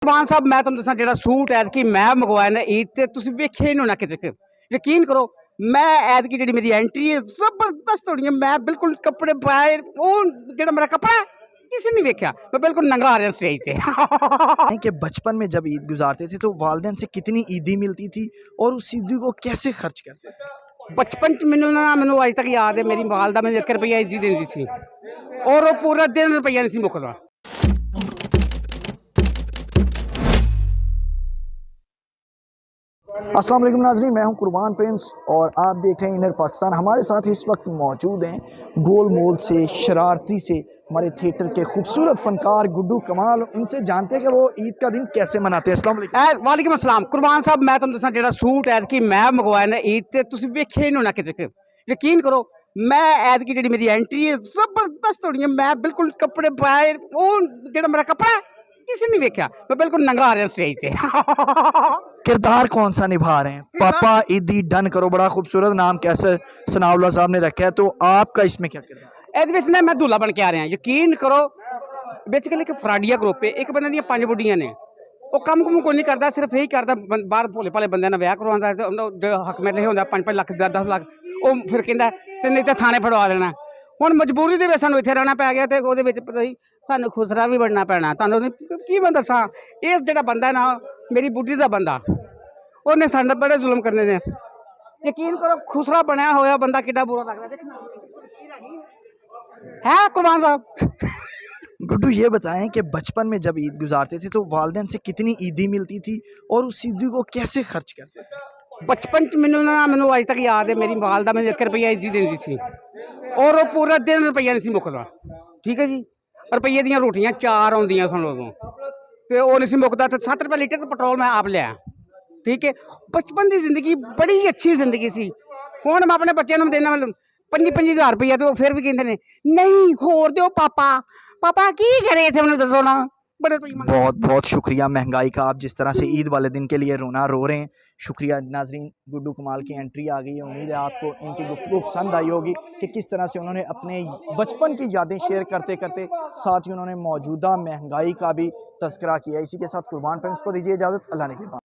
कुरबान साहब मैं तुहानूं दस्सां जिहड़ा सूट ऐतकी मैं मंगवाया ना ईद ते तुसीं वेखिआ ही नहीं होना किते। यकीन करो मैं ऐतकी जिहड़ी मेरी एंट्री है जबरदस्त होनी है। मैं बिल्कुल कपड़े पाए वो जिहड़ा मेरा कपड़ा किसी ने वेख्या, मैं बिल्कुल नंगा आ रहा स्टेज ते। हैं कि बचपन में जब ईद गुजारते थे तो वालिदैन से कितनी ईदी मिलती थी और उस ईदी को कैसे खर्च करते थे? बचपन च मैनू अज तक याद है मेरी वालदा मैनू 1 रुपया ईदी देंदी सी और वो पूरा दिन रुपया नहीं सी मुकदा। अस्सलाम वालेकुम नाज़रीन, मैं हूं कुर्बान प्रिंस और आप देख रहे हैं इनर पाकिस्तान। हमारे साथ इस वक्त मौजूद हैं गोल मोल से, शरारती से हमारे थिएटर के खूबसूरत फनकार गुड्डू कमाल। उनसे जानते हैं कि वो ईद का दिन कैसे मनाते हैं। अस्सलाम वालेकुम। वालेकुम अस्सलाम। कुरबान साहब मैं तुहानूं दस्सां जिहड़ा सूट ऐतकी मैं मंगवाया ना ईद ते तुसीं वेखिआ ही नहीं होना किते। यकीन करो मैं ऐतकी जिहड़ी मेरी एंट्री है जबरदस्त होनी है। मैं बिल्कुल कपड़े पाए वो जिहड़ा मेरा कपड़ा किसी ने वेख्या, मैं बिल्कुल नंगा आ रहा स्टेज ते। किरदार कौन सा निभा रहे हैं? पापा ईदी डन करो, बड़ा खूबसूरत नाम कैसर सनाउल्लाह साहब ने रखा है, तो आपका इसमें क्या किरदार? ਇਹਦੇ ਵਿੱਚ ਨਾ ਮੈਂ दूल्हा बन के आ रहा यकीन करो। बेसिकली एक फराडिया ग्रुप है, एक बंदे ਦੀਆਂ 5 बुढ़ियां ने। वो ਕੰਮ ਕੁਮ ਕੋਈ ਨਹੀਂ ਕਰਦਾ, ਸਿਰਫ ਇਹੀ ਕਰਦਾ ਬਾਹਰ ਭੋਲੇ ਭਾਲੇ ਬੰਦਿਆਂ ਨਾਲ ਵਿਆਹ ਕਰਵਾਉਂਦਾ ਤੇ ਉਹਦਾ ਹੱਕ ਮੈਂ ਲਿਆ ਹੁੰਦਾ 5-5 ਲੱਖ 10 ਲੱਖ ਉਹ ਫਿਰ ਕਹਿੰਦਾ ਤੇ ਨਹੀਂ ਤਾਂ ਥਾਣੇ ਫੜਵਾ ਲੈਣਾ। ਹੁਣ ਮਜਬੂਰੀ ਦੇ ਵਿੱਚ ਸਾਨੂੰ ਇੱਥੇ ਰਹਿਣਾ ਪੈ ਗਿਆ ਤੇ ਉਹਦੇ ਵਿੱਚ ਪਤਾ ਹੀ ਸਾਨੂੰ ਖੁਸਰਾ ਵੀ ਬਣਨਾ ਪੈਣਾ। ਤੁਹਾਨੂੰ ਕੀ ਮੈਂ ਦੱਸਾਂ, ਇਸ ਜਿਹੜਾ ਬੰਦਾ ਨਾ ਮੇਰੀ ਬੁੱਢੀ ਦਾ ਬੰਦਾ ਉਹਨੇ ਸਾਡੇ ਬੜੇ ਜ਼ੁਲਮ ਕਰਨੇ ਨੇ। ਯਕੀਨ ਕਰੋ ਖੁਸਰਾ ਬਣਿਆ ਹੋਇਆ ਬੰਦਾ ਕਿੱਡਾ ਬੁਰਾ ਲੱਗਦਾ ਦੇਖਣਾ है कुरबान साहब। गुड्डू ये बताएं कि बचपन में जब ईद गुजारते थे तो वालिदैन से कितनी ईदी मिलती थी और उस ईदी को कैसे खर्च करते थे? बचपन च मैनू अज तक याद है मेरी वालदा मैनू 1 रुपया ईदी देंदी सी और वो पूरा दिन रुपया नहीं सी मुकदा। ठीक है जी, रुपये दी रोटियां 4 आउंदियां सन उदों ते वो नहीं सी मुकदा ते 7 रुपये लीटर पेट्रोल मैं आप लिया। ठीक है, बचपन की जिंदगी बड़ी अच्छी जिंदगी सी। हुण मैं अपने बच्चों को देना 25-25 हज़ार रुपया तो फिर भी कहते हैं नहीं होर दो पापा पापा की करे थे मैंने दसो ना। बहुत बहुत शुक्रिया महंगाई का, आप जिस तरह से ईद वाले दिन के लिए रोना रो रहे हैं। शुक्रिया नाजरीन, गुड्डू कमाल की एंट्री आ गई है। उम्मीद है आपको इनकी गुफ्तगू पसंद आई होगी कि किस तरह से उन्होंने अपने बचपन की यादें शेयर करते करते साथ ही उन्होंने मौजूदा महंगाई का भी तस्करा किया। इसी के साथ कुर्बान फ्रेंड्स को दीजिए इजाज़त। अल्लाह ने के बाद।